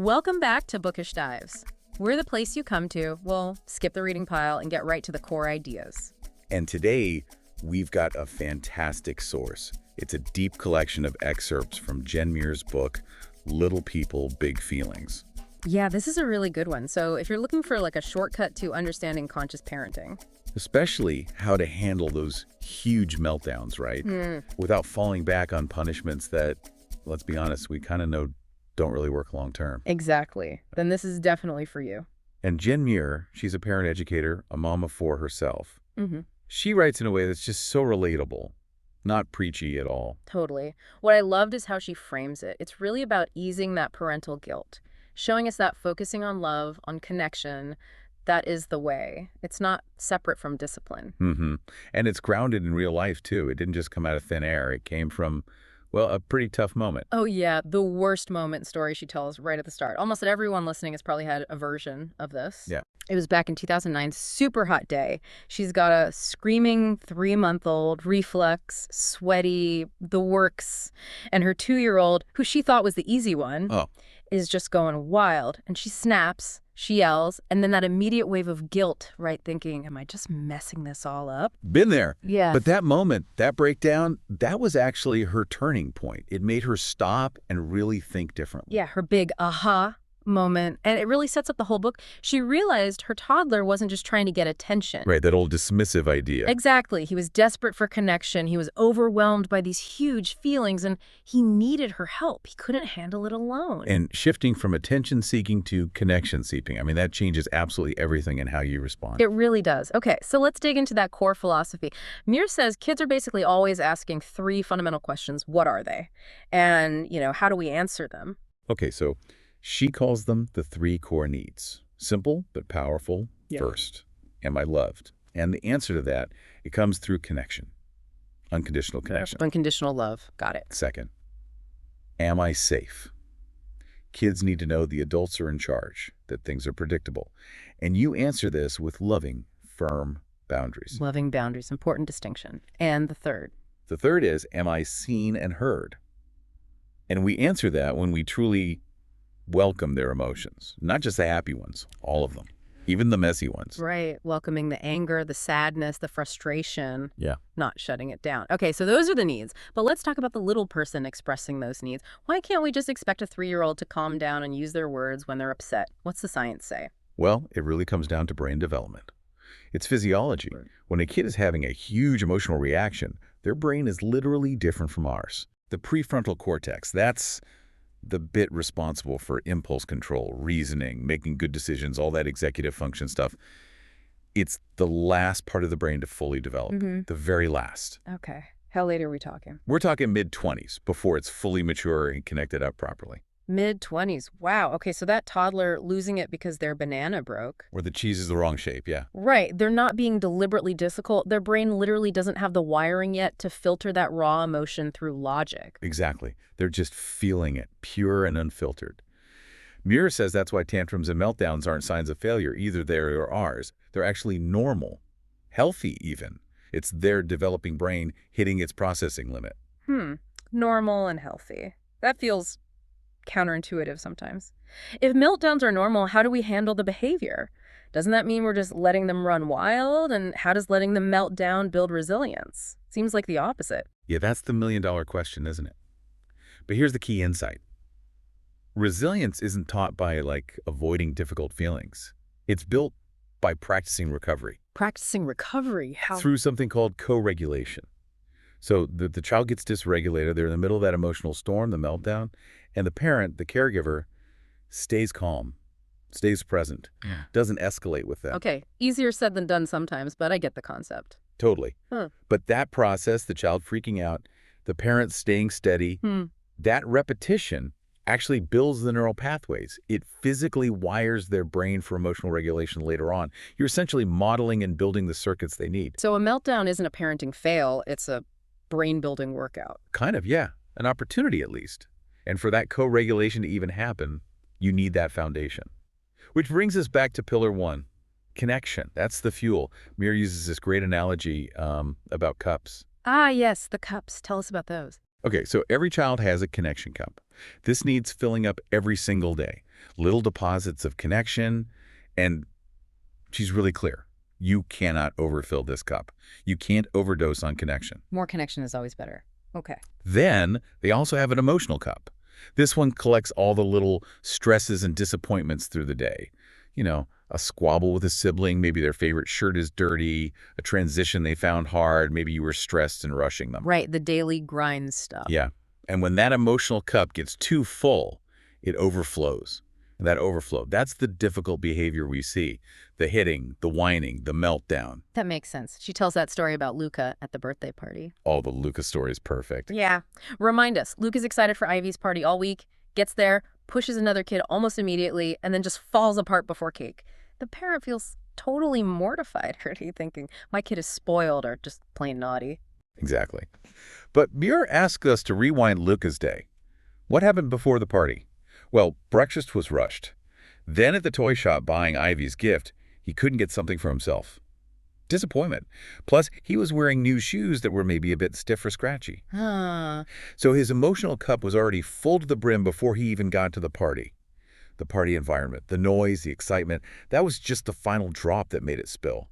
Welcome back to Bookish Dives. We're the place you come to, well, skip the reading pile and get right to the core ideas. And today, we've got a fantastic source. It's a deep collection of excerpts from Jen Muir's book, Little People, Big Feelings. Yeah, this is a really good one. So if you're looking for like a shortcut to understanding conscious parenting. Especially how to handle those huge meltdowns, right? Without falling back on punishments that, let's be honest, we kind of know don't really work long term. Exactly. Then this is definitely for you. And Jen Muir, she's a parent educator, a mom of 4 herself. Mm-hmm. She writes in a way that's just so relatable, not preachy at all. Totally. What I loved is how she frames it. It's really about easing that parental guilt, showing us that focusing on love, on connection, that is the way. It's not separate from discipline. And it's grounded in real life, too. It didn't just come out of thin air. It came from, well, a pretty tough moment. Oh, yeah. The worst moment story she tells right at the start. Almost everyone listening has probably had a version of this. Yeah. It was back in 2009, super hot day. She's got a screaming 3-month-old, reflux, sweaty, the works. And her 2-year-old, who she thought was the easy one, is just going wild. And she snaps, she yells, and then that immediate wave of guilt, right? Thinking, am I just messing this all up? Been there. Yeah. But that moment, that breakdown, that was actually her turning point. It made her stop and really think differently. Yeah, her big aha moment. And it really sets up the whole book. She realized her toddler wasn't just trying to get attention. Right, that old dismissive idea. Exactly. He was desperate for connection. He was overwhelmed by these huge feelings, and he needed her help. He couldn't handle it alone. And shifting from attention-seeking to connection-seeking, I mean, that changes absolutely everything in how you respond. It really does. Okay, so let's dig into that core philosophy. Muir says kids are basically always asking 3 fundamental questions. What are they? And, how do we answer them? Okay, so she calls them the 3 core needs. Simple, but powerful. First, am I loved? And the answer to that, it comes through connection. Unconditional connection. Unconditional love. Got it. Second, am I safe? Kids need to know the adults are in charge, that things are predictable. And you answer this with loving, firm boundaries. Loving boundaries, important distinction. And the third? The third is, am I seen and heard? And we answer that when we truly welcome their emotions, not just the happy ones, all of them, even the messy ones. Right. Welcoming the anger, the sadness, the frustration. Yeah. Not shutting it down. Okay, so those are the needs. But let's talk about the little person expressing those needs. Why can't we just expect a 3-year-old to calm down and use their words when they're upset? What's the science say? Well, it really comes down to brain development. It's physiology. Right. When a kid is having a huge emotional reaction, their brain is literally different from ours. The prefrontal cortex, that's the bit responsible for impulse control, reasoning, making good decisions, all that executive function stuff. It's the last part of the brain to fully develop, the very last. Okay. How late are we talking? We're talking mid-20s, before it's fully mature and connected up properly. Mid-20s. Wow. Okay, so that toddler losing it because their banana broke. Or the cheese is the wrong shape, yeah. Right. They're not being deliberately difficult. Their brain literally doesn't have the wiring yet to filter that raw emotion through logic. Exactly. They're just feeling it, pure and unfiltered. Muir says that's why tantrums and meltdowns aren't signs of failure, either theirs or ours. They're actually normal, healthy even. It's their developing brain hitting its processing limit. Normal and healthy. That feels counterintuitive sometimes. If meltdowns are normal, how do we handle the behavior? Doesn't that mean we're just letting them run wild? And how does letting them melt down build resilience? Seems like the opposite. Yeah, that's the million-dollar question, isn't it? But here's the key insight. Resilience isn't taught by, avoiding difficult feelings. It's built by practicing recovery. Practicing recovery? How? Through something called co-regulation. So the child gets dysregulated. They're in the middle of that emotional storm, the meltdown, and the parent, the caregiver, stays calm, stays present, doesn't escalate with them. Okay, easier said than done sometimes, but I get the concept. Totally. But that process, the child freaking out, the parent staying steady, that repetition actually builds the neural pathways. It physically wires their brain for emotional regulation later on. You're essentially modeling and building the circuits they need. So a meltdown isn't a parenting fail, it's a brain-building workout. Kind of, yeah. An opportunity, at least. And for that co-regulation to even happen, you need that foundation. Which brings us back to pillar 1, connection. That's the fuel. Muir uses this great analogy about cups. Ah, yes, the cups. Tell us about those. Okay, so every child has a connection cup. This needs filling up every single day. little deposits of connection, and she's really clear. You cannot overfill this cup. You can't overdose on connection. More connection is always better. Okay. Then they also have an emotional cup. This one collects all the little stresses and disappointments through the day. You know, a squabble with a sibling, maybe their favorite shirt is dirty, a transition they found hard, maybe you were stressed and rushing them. Right, the daily grind stuff. Yeah. And when that emotional cup gets too full, it overflows. And that overflow, that's the difficult behavior we see. The hitting, the whining, the meltdown. That makes sense. She tells that story about Luca at the birthday party. Oh, the Luca story is perfect. Yeah. Remind us, Luca's excited for Ivy's party all week, gets there, pushes another kid almost immediately, and then just falls apart before cake. The parent feels totally mortified, already thinking, my kid is spoiled or just plain naughty. Exactly. But Muir asked us to rewind Luca's day. What happened before the party? Well, breakfast was rushed. Then at the toy shop buying Ivy's gift, he couldn't get something for himself. Disappointment. Plus, he was wearing new shoes that were maybe a bit stiff or scratchy. So his emotional cup was already full to the brim before he even got to the party. The party environment, the noise, the excitement, that was just the final drop that made it spill.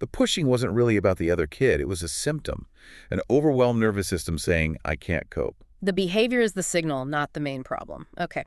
The pushing wasn't really about the other kid. It was a symptom, an overwhelmed nervous system saying, I can't cope. The behavior is the signal, not the main problem. Okay.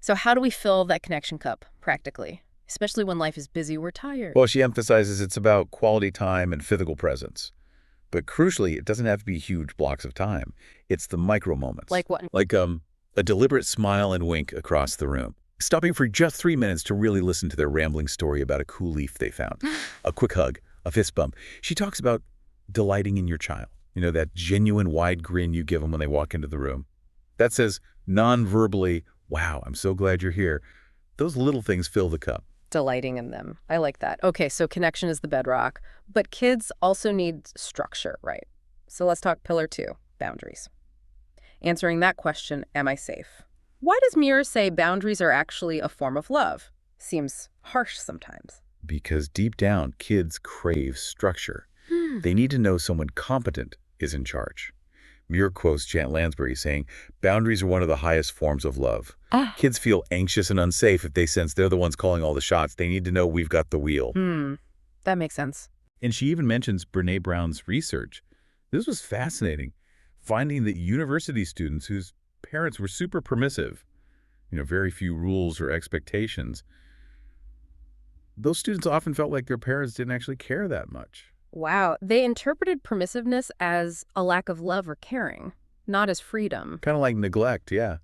So how do we fill that connection cup, practically? Especially when life is busy, we're tired. Well, she emphasizes it's about quality time and physical presence. But crucially, it doesn't have to be huge blocks of time. It's the micro moments. Like what? Like a deliberate smile and wink across the room. Stopping for just 3 minutes to really listen to their rambling story about a cool leaf they found. A quick hug, a fist bump. She talks about delighting in your child. You know, that genuine wide grin you give them when they walk into the room. That says non-verbally, wow, I'm so glad you're here. Those little things fill the cup. Delighting in them. I like that. Okay, so connection is the bedrock, but kids also need structure, right? So let's talk pillar 2, boundaries. Answering that question, am I safe? Why does Muir say boundaries are actually a form of love? Seems harsh sometimes. Because deep down, kids crave structure. They need to know someone competent is in charge. Muir quotes Jan Lansbury saying, boundaries are one of the highest forms of love. Kids feel anxious and unsafe if they sense they're the ones calling all the shots. They need to know we've got the wheel. That makes sense. And she even mentions Brene Brown's research. This was fascinating, finding that university students whose parents were super permissive, very few rules or expectations, those students often felt like their parents didn't actually care that much. Wow. They interpreted permissiveness as a lack of love or caring, not as freedom. Kind of like neglect, yeah.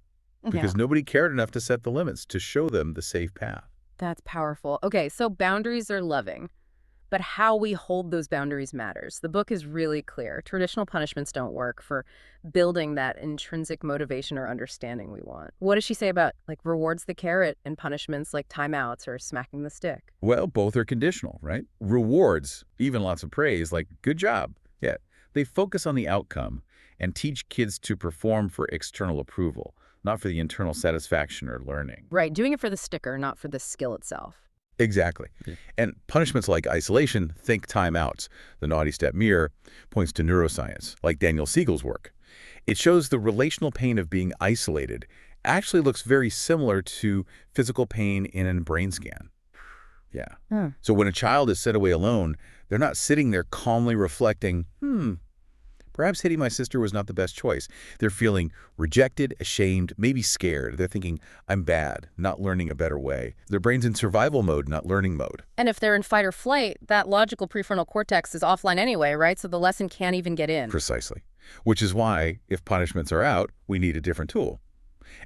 Because nobody cared enough to set the limits, to show them the safe path. That's powerful. Okay, so boundaries are loving, but how we hold those boundaries matters. The book is really clear. Traditional punishments don't work for building that intrinsic motivation or understanding we want. What does she say about, rewards the carrot and punishments like timeouts or smacking the stick? Well, both are conditional, right? Rewards, even lots of praise, like good job. Yeah, they focus on the outcome and teach kids to perform for external approval, not for the internal satisfaction or learning. Right, doing it for the sticker, not for the skill itself. Exactly. Yeah. And punishments like isolation, think timeouts. The naughty step Muir points to neuroscience, like Daniel Siegel's work. It shows the relational pain of being isolated actually looks very similar to physical pain in a brain scan. Yeah. So when a child is sent away alone, they're not sitting there calmly reflecting, perhaps hitting my sister was not the best choice. They're feeling rejected, ashamed, maybe scared. They're thinking, I'm bad, not learning a better way. Their brain's in survival mode, not learning mode. And if they're in fight or flight, that logical prefrontal cortex is offline anyway, right? So the lesson can't even get in. Precisely. Which is why, if punishments are out, we need a different tool.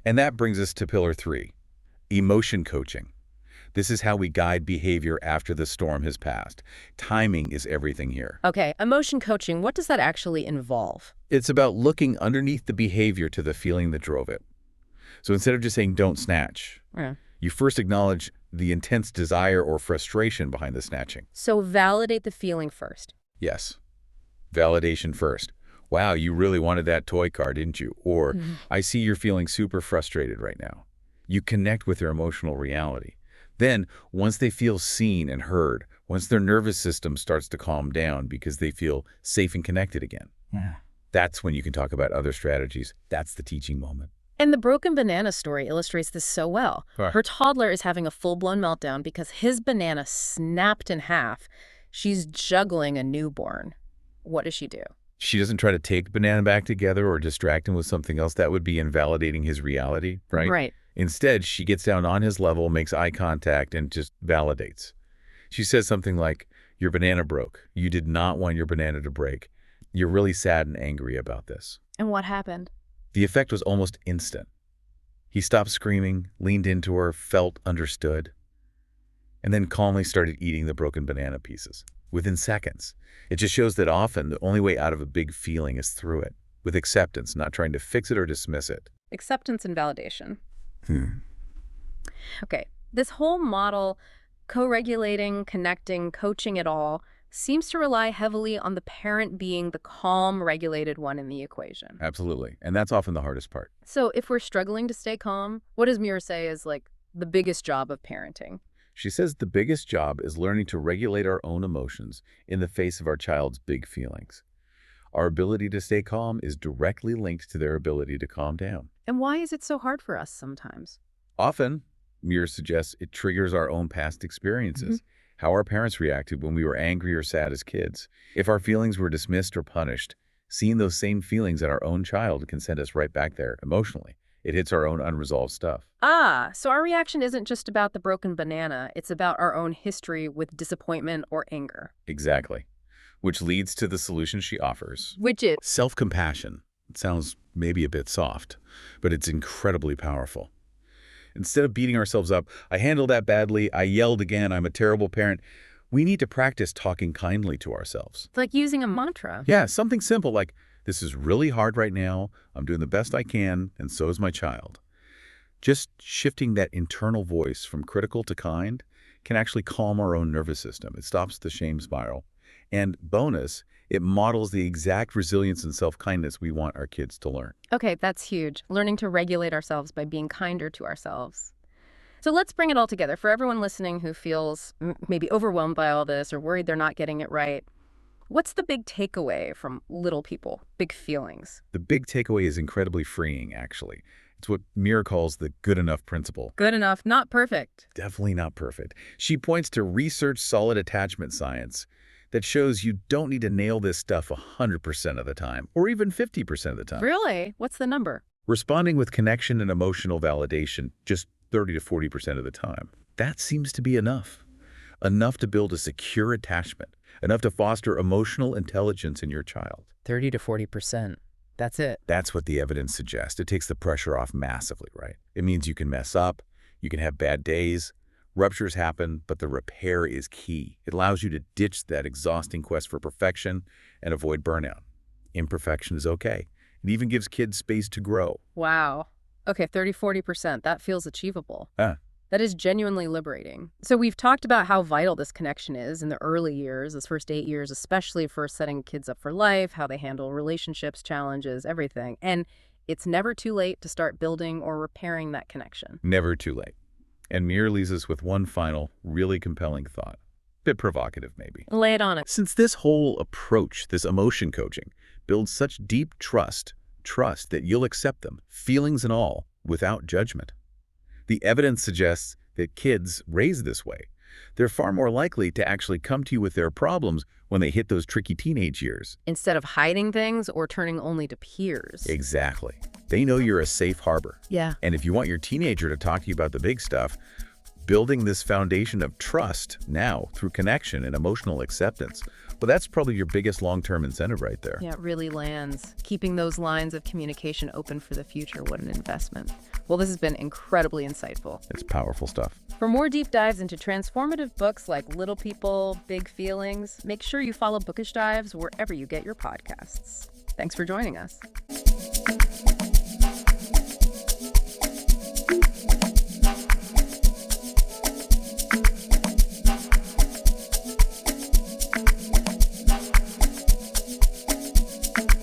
And that brings us to pillar 3, emotion coaching. This is how we guide behavior after the storm has passed. Timing is everything here. Okay, emotion coaching, what does that actually involve? It's about looking underneath the behavior to the feeling that drove it. So instead of just saying, don't snatch, you first acknowledge the intense desire or frustration behind the snatching. So validate the feeling first. Yes. Validation first. Wow, you really wanted that toy car, didn't you? Or, I see you're feeling super frustrated right now. You connect with their emotional reality. Then, once they feel seen and heard, once their nervous system starts to calm down because they feel safe and connected again, that's when you can talk about other strategies. That's the teaching moment. And the broken banana story illustrates this so well. Right. Her toddler is having a full-blown meltdown because his banana snapped in half. She's juggling a newborn. What does she do? She doesn't try to take banana back together or distract him with something else. That would be invalidating his reality, right? Right. Instead, she gets down on his level, makes eye contact, and just validates. She says something like, "Your banana broke. You did not want your banana to break. You're really sad and angry about this." And what happened? The effect was almost instant. He stopped screaming, leaned into her, felt understood, and then calmly started eating the broken banana pieces. Within seconds. It just shows that often the only way out of a big feeling is through it, with acceptance, not trying to fix it or dismiss it. Acceptance and validation. Okay, this whole model, co-regulating, connecting, coaching it all, seems to rely heavily on the parent being the calm, regulated one in the equation. Absolutely. And that's often the hardest part. So if we're struggling to stay calm, what does Muir say is like the biggest job of parenting? She says the biggest job is learning to regulate our own emotions in the face of our child's big feelings. Our ability to stay calm is directly linked to their ability to calm down. And why is it so hard for us sometimes? Often, Muir suggests it triggers our own past experiences, how our parents reacted when we were angry or sad as kids. If our feelings were dismissed or punished, seeing those same feelings in our own child can send us right back there emotionally. It hits our own unresolved stuff. Ah, so our reaction isn't just about the broken banana, it's about our own history with disappointment or anger. Exactly. Which leads to the solution she offers. Which is? Self-compassion. It sounds maybe a bit soft, but it's incredibly powerful. Instead of beating ourselves up, "I handled that badly, I yelled again, I'm a terrible parent," we need to practice talking kindly to ourselves. It's like using a mantra. Yeah, something simple like, "This is really hard right now, I'm doing the best I can, and so is my child." Just shifting that internal voice from critical to kind can actually calm our own nervous system. It stops the shame spiral. And bonus, it models the exact resilience and self-kindness we want our kids to learn. Okay, that's huge. Learning to regulate ourselves by being kinder to ourselves. So let's bring it all together. For everyone listening who feels maybe overwhelmed by all this or worried they're not getting it right, what's the big takeaway from little people, big feelings? The big takeaway is incredibly freeing, actually. It's what Muir calls the good enough principle. Good enough, not perfect. Definitely not perfect. She points to research solid attachment science that shows you don't need to nail this stuff 100% of the time, or even 50% of the time. Really? What's the number? Responding with connection and emotional validation just 30 to 40% of the time. That seems to be enough. Enough to build a secure attachment. Enough to foster emotional intelligence in your child. 30 to 40%. That's it. That's what the evidence suggests. It takes the pressure off massively, right? It means you can mess up, you can have bad days, ruptures happen, but the repair is key. It allows you to ditch that exhausting quest for perfection and avoid burnout. Imperfection is okay. It even gives kids space to grow. Wow. Okay, 30-40%. That feels achievable. That is genuinely liberating. So we've talked about how vital this connection is in the early years, those first 8 years, especially for setting kids up for life, how they handle relationships, challenges, everything. And it's never too late to start building or repairing that connection. Never too late. And Muir leaves us with one final, really compelling thought. Bit provocative, maybe. Lay it on us. Since this whole approach, this emotion coaching, builds such deep trust that you'll accept them, feelings and all, without judgment. The evidence suggests that kids raised this way, they're far more likely to actually come to you with their problems when they hit those tricky teenage years. Instead of hiding things or turning only to peers. Exactly. They know you're a safe harbor. Yeah. And if you want your teenager to talk to you about the big stuff, building this foundation of trust now through connection and emotional acceptance, well, that's probably your biggest long-term incentive right there. Yeah, it really lands. Keeping those lines of communication open for the future, what an investment. Well, this has been incredibly insightful. It's powerful stuff. For more deep dives into transformative books like Little People, Big Feelings, make sure you follow Bookish Dives wherever you get your podcasts. Thanks for joining us.